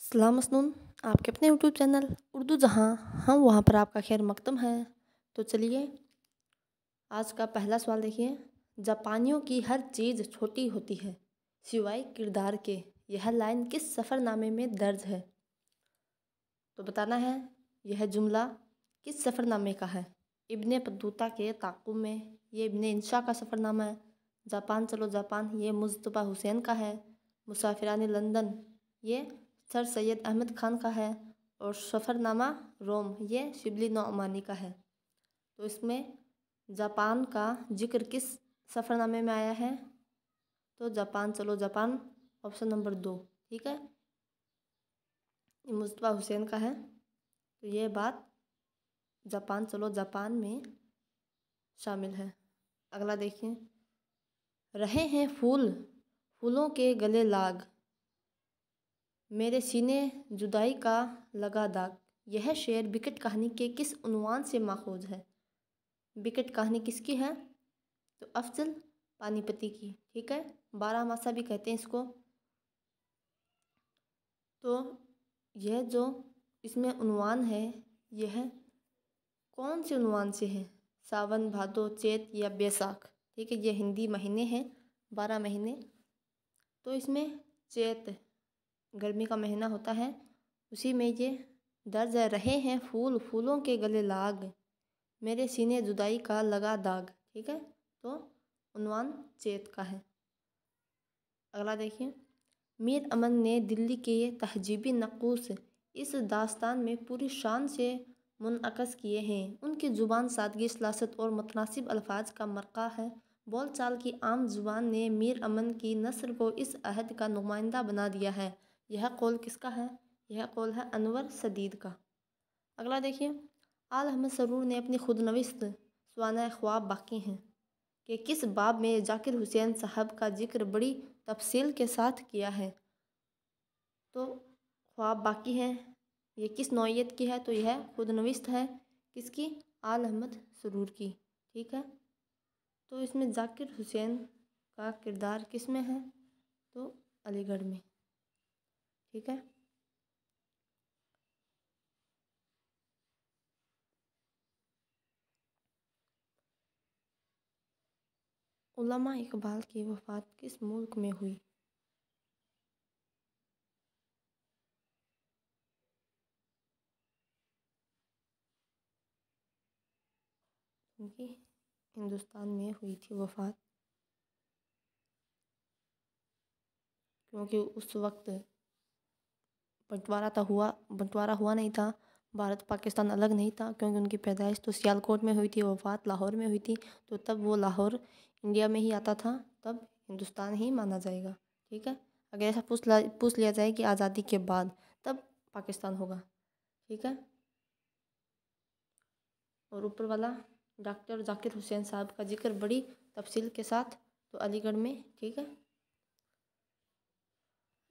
सलाम मसनून, आपके अपने यूट्यूब चैनल उर्दू जहाँ हम वहाँ पर आपका खैर मकदम है। तो चलिए आज का पहला सवाल देखिए। जापानियों की हर चीज़ छोटी होती है सिवाय किरदार के, यह लाइन किस सफ़रनामे में दर्ज है? तो बताना है यह जुमला किस सफ़रनामे का है। इब्ने बतूता के ताक़ुब में, ये इब्ने इंशा का सफ़रनामा है। जापान चलो जापान, ये मुस्तफ़ा हुसैन का है। मुसाफिरान लंदन, ये सर सैयद अहमद ख़ान का है। और सफ़रनामा रोम, ये शिबली नौमानी का है। तो इसमें जापान का जिक्र किस सफ़रनामे में आया है? तो जापान चलो जापान, ऑप्शन नंबर 2, ठीक है। ये मुस्तफ़ा हुसैन का है। तो ये बात जापान चलो जापान में शामिल है। अगला देखिए। रहे हैं फूल फूलों के गले लाग, मेरे सीने जुदाई का लगा दाग, यह शेर बिकट कहानी के किस उन्वान से माखूज है? बिकट कहानी किसकी है? तो अफजल पानीपती की, ठीक है। बारहमासा भी कहते हैं इसको। तो यह जो इसमें उन्वान है, यह कौन से उन्वान से है? सावन, भादो, चैत या बैसाख, ठीक है। ये हिंदी महीने हैं, 12 महीने। तो इसमें चैत गर्मी का महीना होता है, उसी में ये दर्ज है। रहे हैं फूल फूलों के गले लाग, मेरे सीने जुदाई का लगा दाग, ठीक है। तो उन्वान चैत का है। अगला देखिए। मीर अमन ने दिल्ली के तहजीबी नक़ूस इस दास्तान में पूरी शान से मुनअक्स किए हैं। उनकी ज़ुबान सादगी, सलासत और मुतनासिब अल्फाज का मरक़ा है। बोल चाल की आम ज़ुबान ने मीर अमन की नस्र को इस अहद का नुमाइंदा बना दिया है। यह कौल किसका है? यह कौल है अनवर सदीद का। अगला देखिए। आल अहमद सरूर ने अपनी खुदनविस्त स्वाना ख्वाब बाकी हैं कि किस बाब में जाकिर हुसैन साहब का जिक्र बड़ी तफसील के साथ किया है? तो ख्वाब बाकी हैं, ये किस नौइयत की है? तो यह खुदनविस्त है। किसकी? आल अहमद सरूर की, ठीक है। तो इसमें जाकिर हुसैन का किरदार किस में है? तो अलीगढ़ में, ठीक है। उल्लामा इकबाल की वफ़ात किस मुल्क में हुई? उनकी हिंदुस्तान में हुई थी वफ़ात, क्योंकि उस वक्त बंटवारा हुआ नहीं था। भारत पाकिस्तान अलग नहीं था, क्योंकि उनकी पैदाइश तो सियालकोट में हुई थी, वफ़ात लाहौर में हुई थी। तो तब वो लाहौर इंडिया में ही आता था, तब हिंदुस्तान ही माना जाएगा, ठीक है। अगर ऐसा पूछ लिया जाए कि आज़ादी के बाद, तब पाकिस्तान होगा, ठीक है। और ऊपर वाला डॉक्टर जाकिर हुसैन साहब का जिक्र बड़ी तफसील के साथ, तो अलीगढ़ में, ठीक है।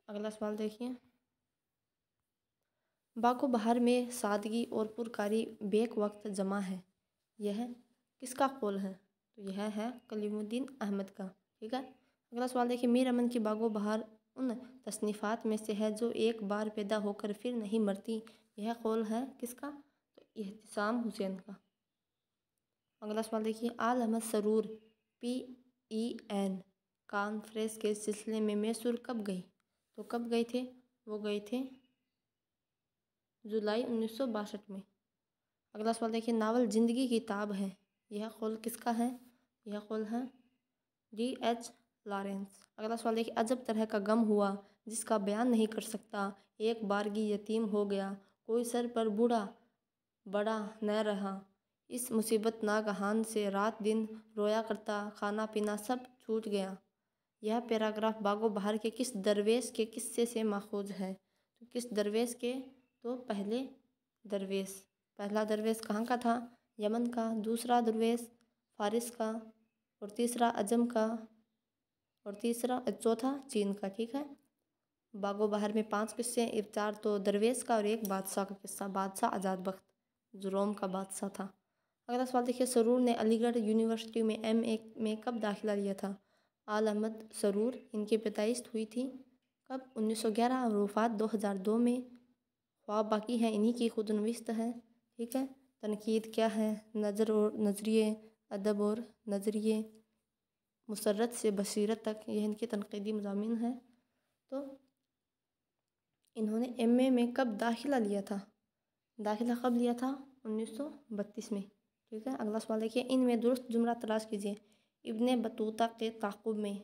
अगला सवाल देखिए। बागो बहार में सादगी और पुरकारी बेक वक्त जमा है, यह किसका कौल है? तो यह है कलीमुद्दीन अहमद का, ठीक है। अगला सवाल देखिए। मीर अमन की बागो बहार उन तसनीफ़ात में से है जो एक बार पैदा होकर फिर नहीं मरती, यह कौल है किसका? तो एहतिसाम हुसैन का। अगला सवाल देखिए। आल अहमद सरूर PEN कॉन्फ्रेंस के सिलसिले में मैसूर कब गई? तो कब गए थे? वो गए थे जुलाई 1962 में। अगला सवाल देखिए। नावल ज़िंदगी की ताब है, यह कौल किसका है? यह कौल है DH लॉरेंस। अगला सवाल देखिए। अजब तरह का गम हुआ जिसका बयान नहीं कर सकता, एक बारगी यतीम हो गया, कोई सर पर बूढ़ा बड़ा न रहा, इस मुसीबत नागहान से रात दिन रोया करता, खाना पीना सब छूट गया। यह पैराग्राफ बागो बहार के किस दरवेश के किस्से से माखूज है? तो किस दरवेश के? तो पहला दरवेश कहाँ का था? यमन का। दूसरा दरवेश फारिस का। और तीसरा अजम का। और चौथा चीन का, ठीक है। बागो बहार में 5 किस्से, 4 तो दरवेश का और 1 बादशाह का किस्सा, बादशाह आज़ाद बख्त जो रोम का बादशाह था। अगला सवाल देखिए। सरूर ने अलीगढ़ यूनिवर्सिटी में MA में कब दाखिला लिया था? आल अहमद सरूर, इनकी पैदाइश हुई थी कब? 1911 और वफ़ात 2002 में। ख्वाब बाकी हैं इन्हीं की खुदनविस्त है, ठीक है। तनकीद क्या है? नज़र और नज़रिए, अदब और नज़रिए, मुसर्रत से बसीरत तक, यह इनके तनकीदी मज़ामीन हैं। तो इन्होंने एमए में कब दाखिला लिया था? दाखिला कब लिया था? 1932 में, ठीक है। अगला सवाल देखिए, इनमें दुरुस्त जुमला तलाश कीजिए। इब्ने बतूता के ताक़ुब में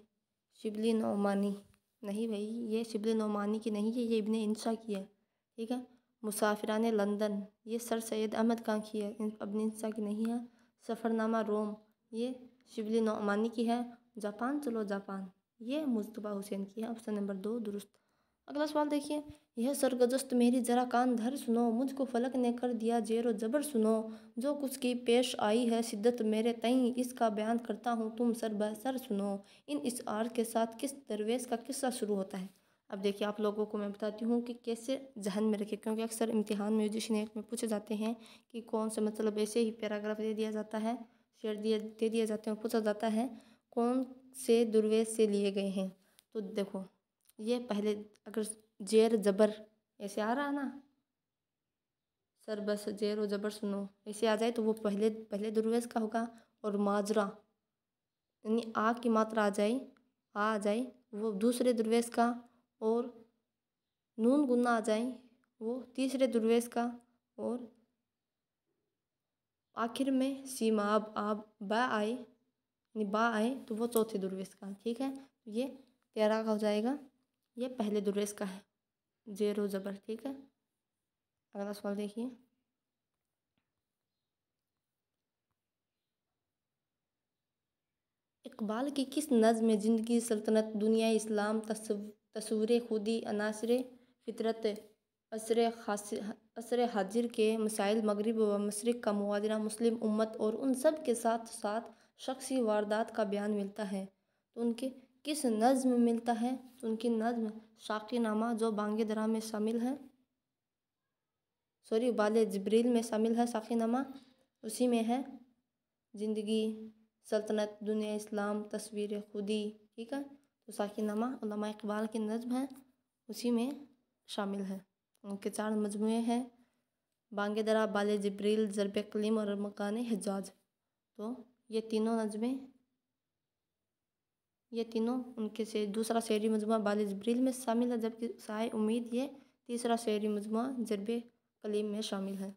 शिबली नौमानी, नहीं भाई ये शिबली नौमानी की नहीं है, ये इब्ने इंशा की है, ठीक है। मुसाफिराने लंदन, ये सर सैयद अहमद खान की है, इब्ने इंशा की नहीं है। सफ़रनामा रोम, ये शिबली नौमानी की है। जापान चलो जापान, ये मुस्तफ़ा हुसैन की है। ऑप्शन नंबर 2 दुरुस्त। अगला सवाल देखिए, यह सरगुज़श्त मेरी ज़रा कान धर सुनो, मुझको फलक ने कर दिया ज़ेरो ज़बर सुनो, जो कुछ की पेश आई है शिद्दत मेरे तईं, इसका बयान करता हूँ तुम सर ब सर सुनो। इन इशार के साथ किस दरवेश का किस्सा शुरू होता है? अब देखिए आप लोगों को मैं बताती हूँ कि कैसे जहन में रखें, क्योंकि अक्सर इम्तिहान में यूजीसी नेट में पूछे जाते हैं कि कौन से मतलब ऐसे ही पैराग्राफ दे दिया जाता है, शेर दे दिए जाते हैं, पूछा जाता है कौन से दुर्वेश से लिए गए हैं। तो देखो ये पहले अगर जेर जबर ऐसे आ रहा ना, सर बस जेर और जबर सुनो ऐसे आ जाए तो वो पहले पहले दुर्वेश का होगा। और माजरा यानी आ की मात्रा आ जाए वो दूसरे दुर्वेश का। और नून गुन्ना आ जाए वो तीसरे दुर्वेश का। और आखिर में सीम आब बा आए यानी बा आए तो वो चौथे दुर्वेश का, ठीक है। तो ये 13 का हो जाएगा, ये पहले दुर्वेश का है, जेरो जबर, ठीक है। अगला सवाल देखिए, इकबाल की किस नज़्म में ज़िंदगी सल्तनत दुनिया इस्लाम तस्वुर खुदी अनासर फितरत असर हाजिर के मसाइल मगरिब व मशरिक़ का मुवाजना मुस्लिम उम्मत और उन सब के साथ साथ शख्सी वारदात का बयान मिलता है? तो उनके किस नज़्म में मिलता है? तो उनकी नज़्म शाक़ीनामा जो बांगे दरा में शामिल है, सॉरी बाले जिब्रील में शामिल है शाक़ीनामा, उसी में है ज़िंदगी सल्तनत दुनिया इस्लाम तस्वीर खुदी, ठीक है। तो शाक़ीनामा उलमा इकबाल की नज़्म है, उसी में शामिल है। उनके 4 मजमूए हैं, बांगे दरा, बाले जिब्रील, ज़रब कलीम और मकान हिजाज। तो ये तीनों उनके से दूसरा शेरी मजमूआ बाले जिब्रील में शामिल है, जबकि साए उम्मीद ये तीसरा शेरी मजमूआ ज़रब कलीम में शामिल है।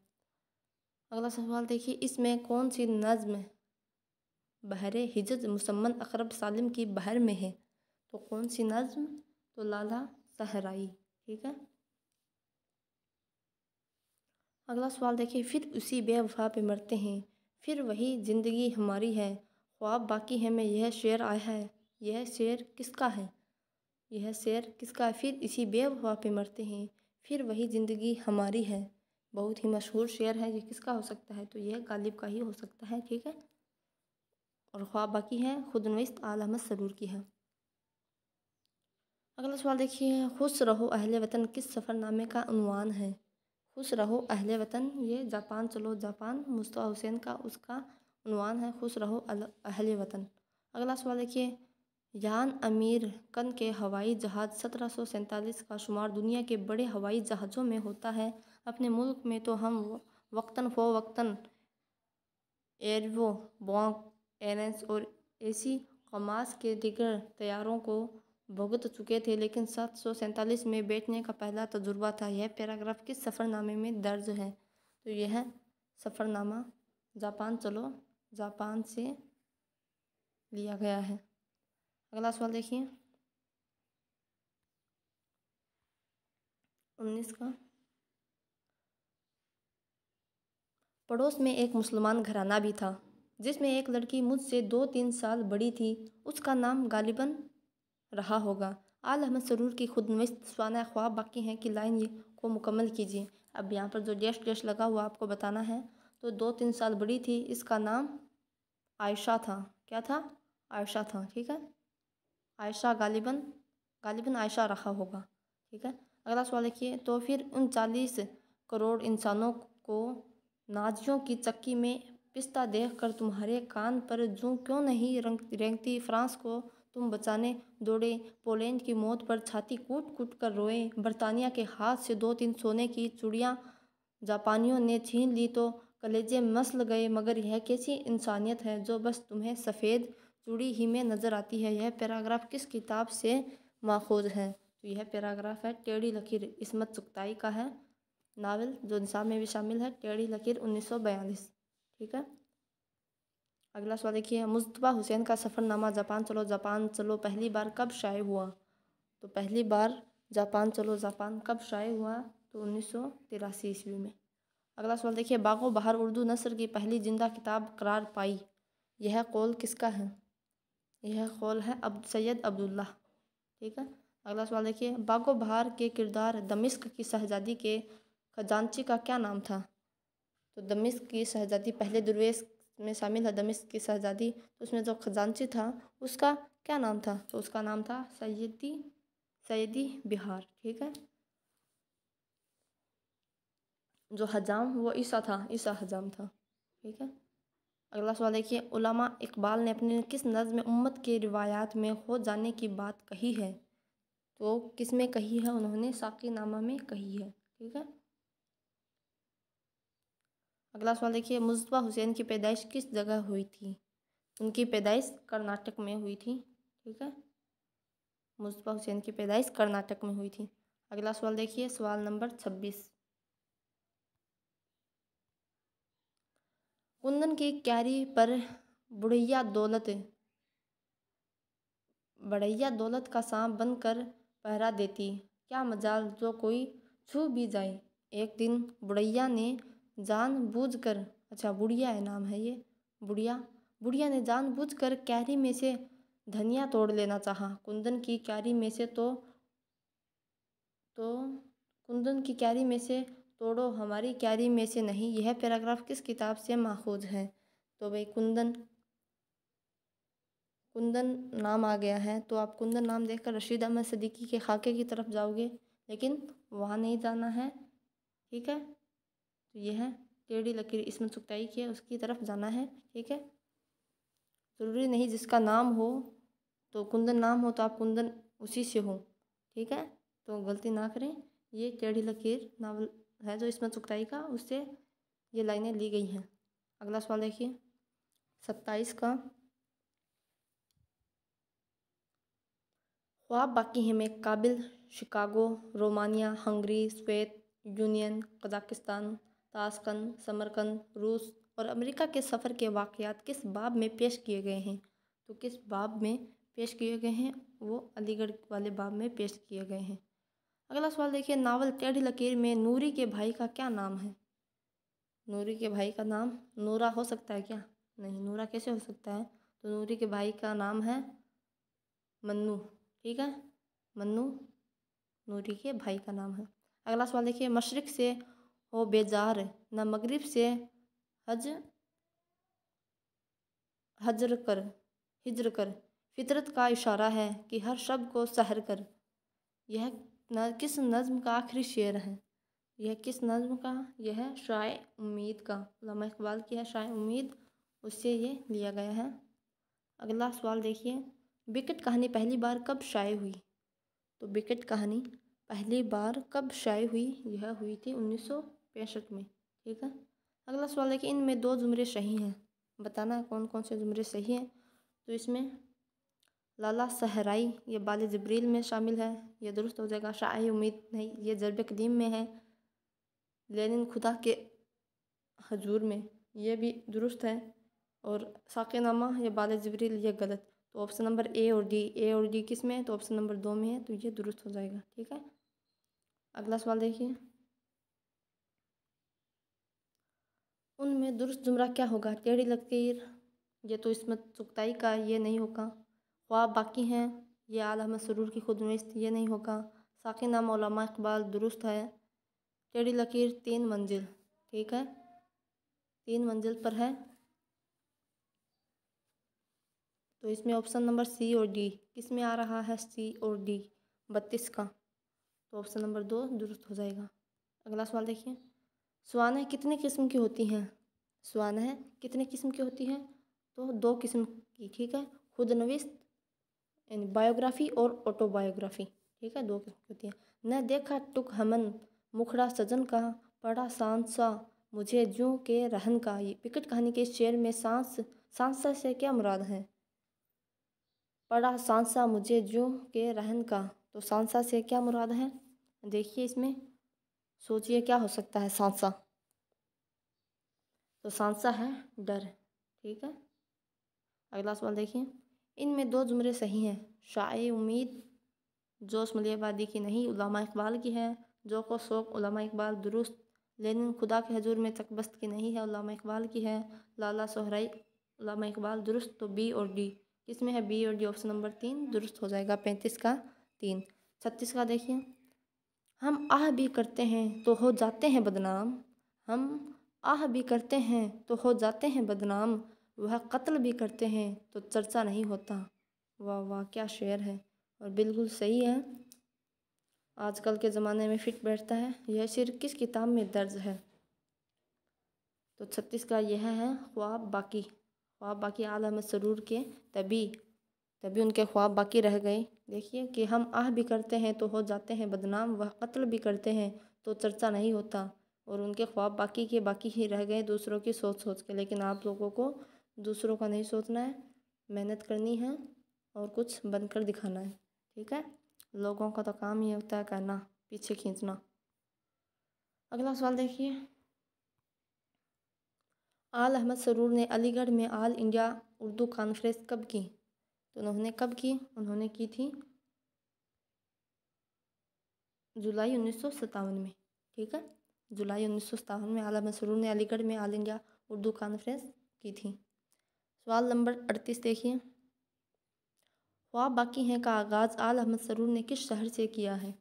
अगला सवाल देखिए, इसमें कौन सी नज़्म बहर हिजज मुसम्मन अकरब सालिम की बहर में है? तो कौन सी नज़्म? तो लाला सहराई, ठीक है। अगला सवाल देखिए, फिर उसी बेवफा पे मरते हैं, फिर वही ज़िंदगी हमारी है, ख्वाब बाकी है में यह शेर आया है, यह शेर किसका है? यह शेर किसका है? फिर इसी बेवफा पे मरते हैं, फिर वही ज़िंदगी हमारी है, बहुत ही मशहूर शेर है। ये किसका हो सकता है? तो यह गालिब का ही हो सकता है, ठीक है। और ख्वाब बाकी है खुदनविस्त आल अहमद सरूर की है। अगला सवाल देखिए, खुश रहो अहले वतन किस सफ़रनामे का उन्वान है? खुश रहो अहले वतन, ये जापान चलो जापान मुस्तफ़ा हुसैन का उसका उन्वान है, खुश रहो अहले वतन। अगला सवाल देखिए, यान अमीर कन के हवाई जहाज़ 1747 का शुमार दुनिया के बड़े हवाई जहाज़ों में होता है। अपने मुल्क में तो हम वक्तन फ़ो वक्तन एयरवो बॉन्क एयरलाइंस और ऐसी कमास के दिगर तैयारों को भुगत चुके थे, लेकिन 747 में बैठने का पहला तजुर्बा था। यह पैराग्राफ किस सफ़रनामे में दर्ज है? तो यह सफ़रनामा जापान चलो जापान से लिया गया है। अगला सवाल देखिए, 19 का, पड़ोस में एक मुसलमान घराना भी था जिसमें एक लड़की मुझसे 2-3 साल बड़ी थी, उसका नाम गालिबन रहा होगा। आल अहमद सरूर की खुदनविस्त स्वाना ख्वाब बाकी हैं कि लाइन ये को मुकम्मल कीजिए। अब यहाँ पर जो डैश डैश लगा हुआ आपको बताना है। तो 2-3 साल बड़ी थी, इसका नाम आयशा था। क्या था? आयशा था, ठीक है। आयशा गालिबन गालिबन आयशा रहा होगा, ठीक है। अगला सवाल देखिए, तो फिर उन 40 करोड़ इंसानों को नाजियों की चक्की में पिसता देख कर तुम्हारे कान पर जूं क्यों नहीं रेंगती? फ्रांस को तुम बचाने दौड़े, पोलैंड की मौत पर छाती कूट कूट कर रोए, बरतानिया के हाथ से 2-3 सोने की चूड़ियाँ जापानियों ने छीन ली तो कलेजे मसल गए। मगर यह कैसी इंसानियत है जो बस तुम्हें सफ़ेद चूड़ी ही में नज़र आती है। यह पैराग्राफ किस किताब से माखूज है? तो यह पैराग्राफ है टेढ़ी लकीर, इस्मत चुगताई का है नावल, जो निसाब में भी शामिल है, टेढ़ी लकीर 1942। ठीक है। अगला सवाल देखिए, मुस्तफ़ा हुसैन का सफ़रनामा जापान चलो पहली बार कब शाये हुआ? तो पहली बार जापान चलो जापान कब शाये हुआ? तो 1983 ईस्वी में। अगला सवाल देखिए, बागो बहार उर्दू नस्र की पहली जिंदा किताब करार पाई, यह कौल किसका है? यह कौल है सैयद अब्दुल्ला। ठीक है। अगला सवाल देखिए, बागो बहार के किरदार दमिश्क की शहजादी के खजांची का क्या नाम था? तो दमिश्क की शहजादी पहले दुर्वेश में शामिल है, दमिश्क की शहजादी, तो उसमें जो खजांची था उसका क्या नाम था? तो उसका नाम था सैयदी बिहार। ठीक है। जो हजाम वो ईसा था, ईसा हजाम था। ठीक है। अगला सवाल देखिए, उलमा इकबाल ने अपने किस नज़्म में उम्मत के रिवायात में हो जाने की बात कही है? तो किस में कही है? उन्होंने साक़ीनामा में कही है। ठीक है। अगला सवाल देखिए, मुस्तफ़ा हुसैन की पैदाइश किस जगह हुई थी? उनकी पैदाइश कर्नाटक में हुई थी। ठीक है। मुस्तफ़ा हुसैन की पैदाइश कर्नाटक में हुई थी। अगला सवाल देखिए, सवाल नंबर 26, कुंदन की क्यारी पर बुढ़ैया दौलत का सांप बनकर पहरा देती, क्या मजाल जो कोई छू भी जाए। एक दिन बुढ़ैया ने जानबूझकर, अच्छा बुढ़िया है नाम है ये, बुढ़िया ने जानबूझकर क्यारी में से धनिया तोड़ लेना चाहा। कुंदन की क्यारी में से कुंदन की क्यारी में से तोड़ो, हमारी क्यारी में से नहीं। यह पैराग्राफ किस किताब से माखूज है? तो भाई कुंदन नाम आ गया है, तो आप कुंदन नाम देखकर रशीद अहमद सिद्दीकी के खाके की तरफ जाओगे, लेकिन वहाँ नहीं जाना है। ठीक है। तो यह है टेढ़ी लकीर, इसमें चुगताई की है, उसकी तरफ जाना है। ठीक है। ज़रूरी नहीं जिसका नाम हो तो कुंदन नाम हो तो आप कुंदन उसी से हो। ठीक है। तो गलती ना करें। ये टेढ़ी लकीर नावल है जो इसमें चुगताई का, उससे ये लाइनें ली गई हैं। अगला सवाल देखिए 27 का, ख्वाब बाकी हैं में काबिल, Chicago, Romania, Hungary, Soviet union, Kazakhstan, Tashkent, Samarkand, रूस और अमेरिका के सफ़र के वाक़यात किस बाब में पेश किए गए हैं? तो किस बाब में पेश किए गए हैं? वो अलीगढ़ वाले बाब में पेश किए गए हैं। अगला सवाल देखिए, नावल टेढ़ी लकीर में नूरी के भाई का क्या नाम है? नूरी के भाई का नाम नूरा हो सकता है क्या? नहीं, नूरा कैसे हो सकता है? तो नूरी के भाई का नाम है मन्नू। ठीक है। मन्नू नूरी के भाई का नाम है। अगला सवाल देखिए, मशरिक़ से हो बेजार न मगरिब से हिज्र कर, फितरत का इशारा है कि हर शब को सहर कर। यह किस नज़्म का आखिरी शेर है? यह किस नज़्म का? यह शाए उम्मीद का, उल्लामा इकबाल की है शाए उम्मीद, उससे ये लिया गया है। अगला सवाल देखिए, बिकट कहानी पहली बार कब शाये हुई? तो बिकट कहानी पहली बार कब शाये हुई? यह हुई थी 1965 में। ठीक है। अगला सवाल देखिए, इनमें 2 जुमरे सही हैं, बताना कौन कौन से जुमरे सही हैं। तो इसमें लाला सहराई ये बाले जबरील में शामिल है, ये दुरुस्त हो जाएगा। शाए उम्मीद नहीं, ये ज़र्ब कदीम में है। लेनिन खुदा के हजूर में, ये भी दुरुस्त है। और साक़ीनामा ये बाले जबरील ये गलत। तो ऑप्शन नंबर ए और डी किस में है? तो ऑप्शन नंबर 2 में है, तो ये दुरुस्त हो जाएगा। ठीक है। अगला सवाल देखिए, उनमें दुरुस्त जुमरा क्या होगा? टेढ़ी लकीर, ये तो इसमें चुगताई का, ये नहीं होगा। ख्वाब बाकी हैं, ये आल अहमद सरूर की खुदनविश्त, ये नहीं होगा। साक़ीनामा उल्लामा इकबाल दुरुस्त है। टेढ़ी लकीर 3 मंजिल, ठीक है, 3 मंजिल पर है। तो इसमें ऑप्शन नंबर सी और डी किस में आ रहा है? सी और डी 32 का, तो ऑप्शन नंबर 2 दुरुस्त हो जाएगा। अगला सवाल देखिए, स्वानेह कितने किस्म की होती हैं? स्वानेह कितने किस्म की होती हैं? तो 2 किस्म की। ठीक है। खुदनविश्त यानी बायोग्राफी और ऑटोबायोग्राफी, ठीक है, दो होती है। न देखा टुक हमन मुखड़ा सजन का, पड़ा सांस सा मुझे ज्यों के रहन का। ये पिकट कहानी के शेर में सांसा से क्या मुराद है? पड़ा सांसा मुझे ज्यों के रहन का, तो सांसा से क्या मुराद है? देखिए इसमें सोचिए क्या हो सकता है सांसा। तो सांसा है डर, ठीक है। अगला सवाल देखिए, इनमें दो जुमले सही हैं। शाए उम्मीद जोश मलियाबादी की नहीं, उलामा इकबाल की है। जो को शौक उलामा इकबाल दुरुस्त। लेनिन खुदा के हजूर में तकबस्त की नहीं है, उलामा इकबाल की है। लाला सोहराई उलामा इकबाल दुरुस्त। तो बी और डी किसमें है? बी और डी ऑप्शन नंबर 3 दुरुस्त हो जाएगा। 35 का 3। 36 का देखिए, हम आह भी करते हैं तो हो जाते हैं बदनाम। हम आह भी करते हैं तो हो जाते हैं बदनाम। वह कत्ल भी करते हैं तो चर्चा नहीं होता। वाह वाह क्या शेर है, और बिल्कुल सही है, आजकल के ज़माने में फिट बैठता है। यह शेर किस किताब में दर्ज है? तो 36 का यह है ख्वाब बाकी। ख्वाब बाकी आल अहमद सरूर के, तभी तभी उनके ख्वाब बाकी रह गए। देखिए कि हम आह भी करते हैं तो हो जाते हैं बदनाम, वह कत्ल भी करते हैं तो चर्चा नहीं होता। और उनके ख्वाब बाकी के बाकी ही रह गए दूसरों की सोच सोच के। लेकिन आप लोगों को दूसरों का नहीं सोचना है, मेहनत करनी है और कुछ बनकर दिखाना है, ठीक है। लोगों का तो काम ही होता है करना, पीछे खींचना। अगला सवाल देखिए, आल अहमद सरूर ने अलीगढ़ में ऑल इंडिया उर्दू कॉन्फ्रेंस कब की? तो उन्होंने कब की? उन्होंने की थी जुलाई 1957 में, ठीक है। जुलाई 1957 में आला मसरूर ने अलीगढ़ में ऑल इंडिया उर्दू कॉन्फ्रेंस की थी। सवाल नंबर 38 देखिए, ख्वाब बाकी हैं का आगाज़ आल अहमद सरूर ने किस शहर से किया है?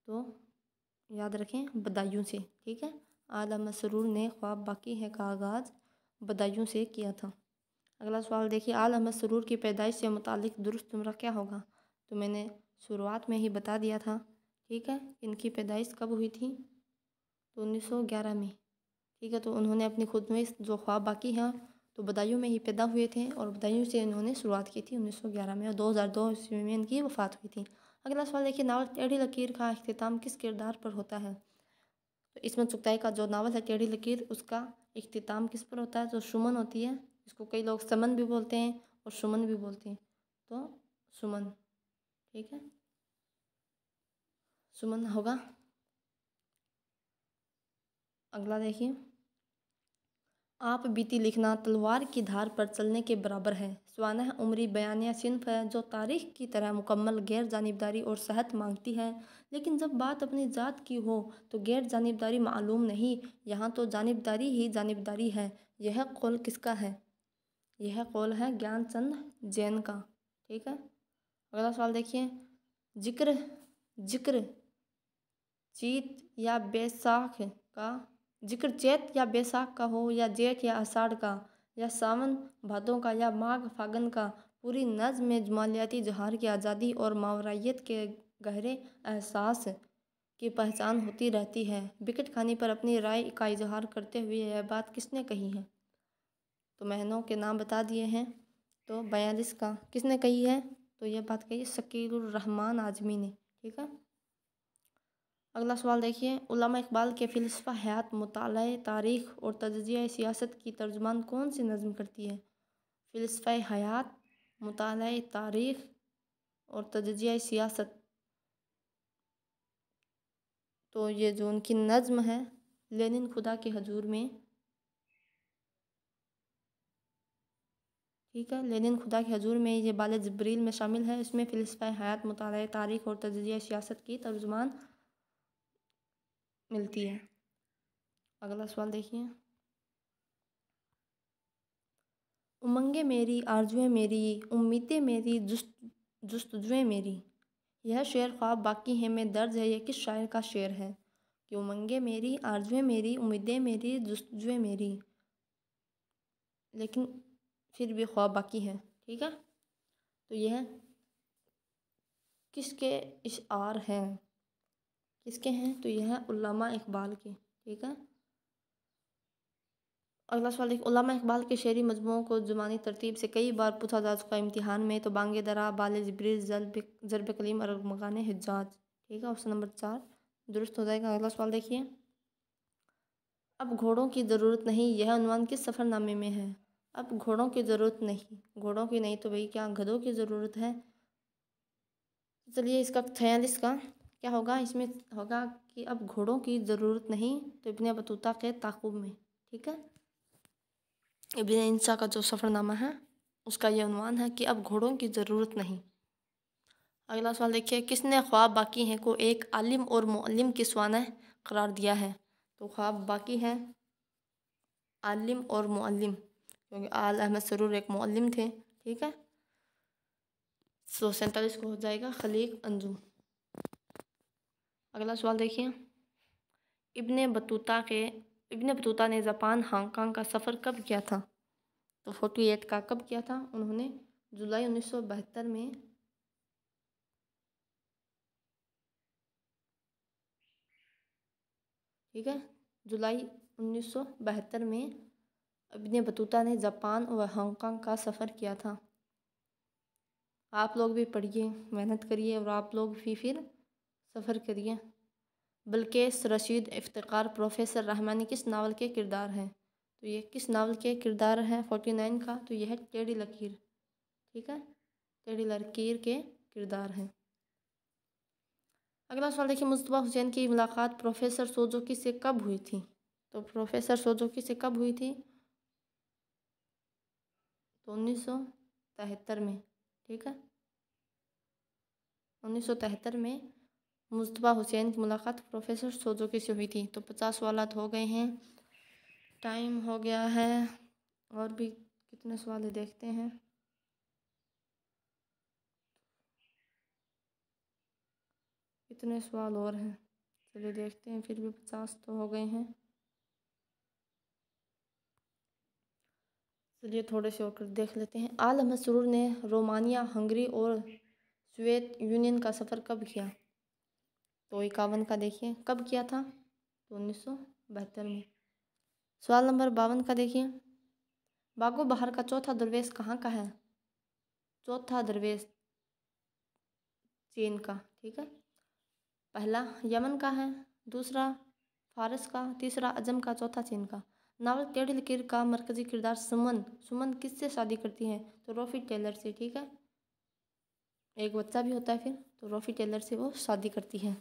तो याद रखें बदायूं से, ठीक है। आल अहमद सरूर ने ख्वाब बाकी है का आगाज़ बदायूं से किया था। अगला सवाल देखिए, आल अहमद सरूर की पैदाइश से मुतालिक दुरुस्त जुमला क्या होगा? तो मैंने शुरुआत में ही बता दिया था, ठीक है। इनकी पैदाइश कब हुई थी? तो 1911 में, ठीक है। तो उन्होंने अपनी खुद में जो ख्वाब बाकी हैं तो बदायूं में ही पैदा हुए थे, और बदायूं से इन्होंने शुरुआत की थी 1911 में, और 2002 ईस्वी में इनकी वफ़ात हुई थी। अगला सवाल देखिए, नावल टेढ़ी लकीर का इख्तिताम किस किरदार पर होता है? तो इसमें चुगताई का जो नावल है टेढ़ी लकीर, उसका इख्तिताम किस पर होता है? तो सुमन होती है। इसको कई लोग समन भी बोलते हैं और सुमन भी बोलते हैं, तो सुमन, ठीक है, सुमन होगा। अगला देखिए, आप बीती लिखना तलवार की धार पर चलने के बराबर है। स्वानह उमरी बयानिया सिन्फ है जो तारीख की तरह मुकम्मल गैर जानिबदारी और सेहत मांगती है। लेकिन जब बात अपनी ज़ात की हो तो गैर जानिबदारी मालूम नहीं, यहाँ तो जानिबदारी ही जानिबदारी है। यह कौल किसका है? यह कौल है ज्ञानचंद जैन का, ठीक है। अगला सवाल देखिए, जिक्र जिक्र चीत या बैसाख का जिक्र चैत या बैसाख का हो, या जेठ या आषाढ़ का, या सावन भादों का, या माघ फागन का, पूरी नज़्म में जमालियाती जोहार की आज़ादी और मावरायत के गहरे एहसास की पहचान होती रहती है। विकेट खानी पर अपनी राय का इजहार करते हुए यह बात किसने कही है? तो महनों के नाम बता दिए हैं। तो 42 का किसने कही है? तो यह बात कही शकीलुर रहमान आजमी ने, ठीक है। अगला सवाल देखिए, उल्लामा इकबाल के फ़िलसफ़ा हयात मुताले तारीख़ और तज्ज़िया सियासत की तर्जुमान कौन सी नज़्म करती है? फ़िलसफ़ा हयात, मुताले तारीख़ और तज्ज़िया सियासत, तो ये जो उनकी नज़्म है लेनिन खुदा के हजूर में, ठीक है, लेनिन खुदा के हजूर में, ये बाले जिब्रील में शामिल है। इसमें फ़िलसफ़ा हयात, मुताले तारीख़ और तज्ज़िया सियासत की तर्जुमान मिलती है। अगला सवाल देखिए, उमंगें मेरी आरज़ुएं मेरी उम्मीदें मेरी जुस्तजुएं मेरी। यह शेर ख्वाब बाकी है में दर्ज है। यह किस शायर का शेर है? कि उमंगें मेरी आरज़ुएं मेरी उम्मीदें मेरी जुस्तजुएं मेरी, लेकिन फिर भी ख्वाब बाकी है, ठीक है। तो यह किसके इशार हैं? किसके हैं? तो यह उल्लामा इकबाल के, ठीक है। अगला सवाल देखिए, उल्लामा इकबाल के शेरी मजमूओं को ज़ुबानी तरतीब से कई बार पूछा जा चुका है इम्तिहान में। तो बांगे दरा, बाले जिब्रील, ज़र्ब कलीम, अरमगान हिज्जाज। ठीक है, ऑप्शन नंबर 4 दुरुस्त हो जाएगा। अगला सवाल देखिए, अब घोड़ों की ज़रूरत नहीं, यह उन्वान किस सफ़रनामे में है? अब घोड़ों की ज़रूरत नहीं, घोड़ों की नहीं तो भाई क्या गधों की ज़रूरत है? चलिए इसका 46 का क्या होगा, इसमें होगा कि अब घोड़ों की ज़रूरत नहीं, तो इब्ने बतूता के ताक़ुब में। ठीक है, इब्ने इंसा का जो सफ़रनामा है उसका यह उन्वान है कि अब घोड़ों की ज़रूरत नहीं। अगला सवाल देखिए, किसने ख्वाब बाकी हैं को एक आलिम और मुअल्लिम की स्वाना करार दिया है? तो ख्वाब बाकी है आलिम और मुअल्लिम, क्योंकि आल अहमद सरूर एक मुअल्लिम थे। ठीक है, 147 को हो जाएगा खलीक अंजुम। अगला सवाल देखिए, इब्ने बतूता ने जापान हांगकांग का सफ़र कब किया था? तो 48 का कब किया था उन्होंने? जुलाई 1972 में। ठीक है, जुलाई 1972 में इब्ने बतूता ने जापान व हांगकांग का सफ़र किया था। आप लोग भी पढ़िए, मेहनत करिए और आप लोग भी फिर सफ़र करिए। बिल्किस रशीद इफ्तिकार प्रोफेसर रहमानी किस नावल के किरदार हैं? तो ये किस नावल के किरदार हैं 49 का? तो यह है टेढ़ी लकीर। ठीक है, टेढ़ी लकीर के किरदार हैं। अगला सवाल देखिए, मुस्तफ़ा हुसैन की मुलाकात प्रोफेसर सोजोकी से कब हुई थी? तो प्रोफेसर सोजोकी से कब हुई थी? तो 1973 में। ठीक है, 1973 में मुस्तफ़ा हुसैन की मुलाकात प्रोफेसर सोजोकी से हुई थी। तो 50 सवालात हो गए हैं, टाइम हो गया है, और भी कितने सवाल है देखते हैं। कितने सवाल और हैं, चलिए देखते हैं, फिर भी 50 तो हो गए हैं। चलिए थोड़े से और देख लेते हैं। आल अहमद सरूर ने रोमानिया, हंगरी और सोवियत यूनियन का सफ़र कब किया? तो 51 का देखिए कब किया था? तो 1972 में। सवाल नंबर 52 का देखिए, बागो बहार का चौथा दरवेश कहाँ का है? चौथा दरवेश चीन का। ठीक है, पहला यमन का है, दूसरा फारस का, तीसरा अजम का, चौथा चीन का। नावल टेढ़ी लकीर का मरकजी किरदार सुमन, सुमन किससे शादी करती है? तो रोफी टेलर से। ठीक है, एक बच्चा भी होता है फिर, तो रोफी टेलर से वो शादी करती है।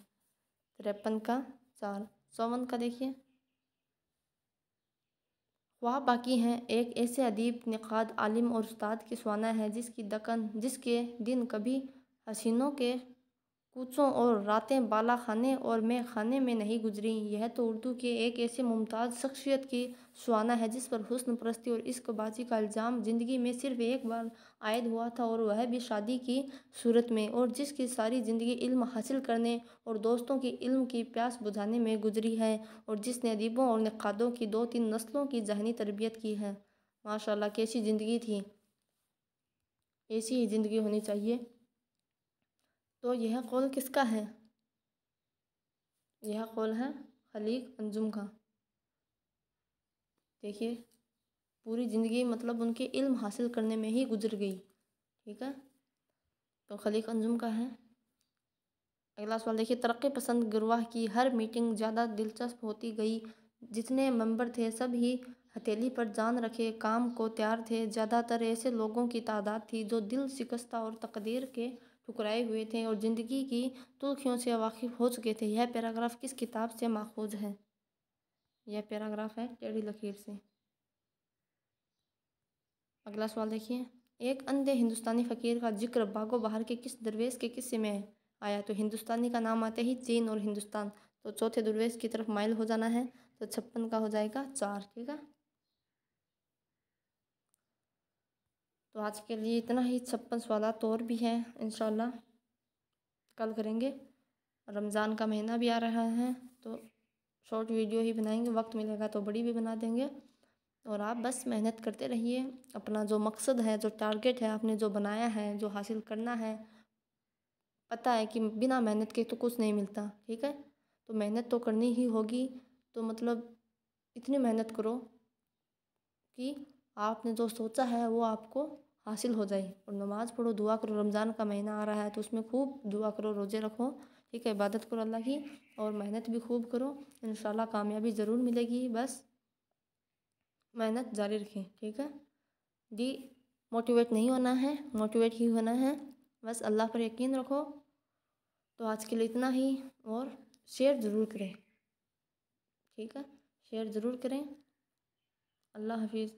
53 का 4। 54 का देखिए, ख्वाब बाकी हैं एक ऐसे अदीब, नक़ाद, आलिम और उस्ताद की स्वाना है जिसके दिन कभी हसीनों के कूचों और रातें बाला खाने और मैं खाने में नहीं गुजरी। यह तो उर्दू के एक ऐसे मुमताज़ शख्सियत की स्वाना है जिस पर हुस्न परस्ती और इश्कबाजी का इल्ज़ाम ज़िंदगी में सिर्फ़ एक बार आयद हुआ था, और वह भी शादी की सूरत में, और जिसकी सारी ज़िंदगी इल्म हासिल करने और दोस्तों की इल्म की प्यास बुझाने में गुजरी है, और जिसने अदीबों और नक़ादों की 2-3 नस्लों की ज़हनी तरबियत की है। माशाल्लाह, कैसी ज़िंदगी थी, ऐसी ही ज़िंदगी होनी चाहिए। तो यह कौल किसका है? यह कौल है खलीक अंजुम का। देखिए, पूरी ज़िंदगी मतलब उनके इल्म हासिल करने में ही गुजर गई। ठीक है, तो खलीक अंजुम का है। अगला सवाल देखिए, तरक्की पसंद गिरवाह की हर मीटिंग ज़्यादा दिलचस्प होती गई, जितने मेंबर थे सब ही हथेली पर जान रखे काम को तैयार थे। ज़्यादातर ऐसे लोगों की तादाद थी जो दिल शिकस्ता और तकदीर के ठुकराए हुए थे और ज़िंदगी की तुल्खियों से वाकिफ़ हो चुके थे। यह पैराग्राफ किस किताब से माखूज है? यह पैराग्राफ है टेढ़ी लकीर से। अगला सवाल देखिए, एक अंधे हिंदुस्तानी फ़कीर का जिक्र बागो बहार के किस दरवेश के किस्से में आया? तो हिंदुस्तानी का नाम आते ही चीन और हिंदुस्तान, तो चौथे दरवेश की तरफ माइल हो जाना है। तो 56 का हो जाएगा 4। ठीक है, तो आज के लिए इतना ही। 56 सवाल तो और भी हैं, इंशाल्लाह कल करेंगे। रमज़ान का महीना भी आ रहा है, तो शॉर्ट वीडियो ही बनाएंगे, वक्त मिलेगा तो बड़ी भी बना देंगे। और आप बस मेहनत करते रहिए, अपना जो मकसद है, जो टारगेट है आपने जो बनाया है, जो हासिल करना है, पता है कि बिना मेहनत के तो कुछ नहीं मिलता। ठीक है, तो मेहनत तो करनी ही होगी। तो मतलब इतनी मेहनत करो कि आपने जो सोचा है वो आपको हासिल हो जाए। और नमाज़ पढ़ो, दुआ करो। रमज़ान का महीना आ रहा है तो उसमें खूब दुआ करो, रोज़े रखो, ठीक है, इबादत करो अल्लाह की, और मेहनत भी खूब करो। इंशाल्लाह कामयाबी ज़रूर मिलेगी, बस मेहनत जारी रखें, ठीक है जी। मोटिवेट नहीं होना है, मोटिवेट ही होना है, बस अल्लाह पर यकीन रखो। तो आज के लिए इतना ही, और शेयर ज़रूर करें, ठीक है, शेयर ज़रूर करें। अल्लाह हाफिज़।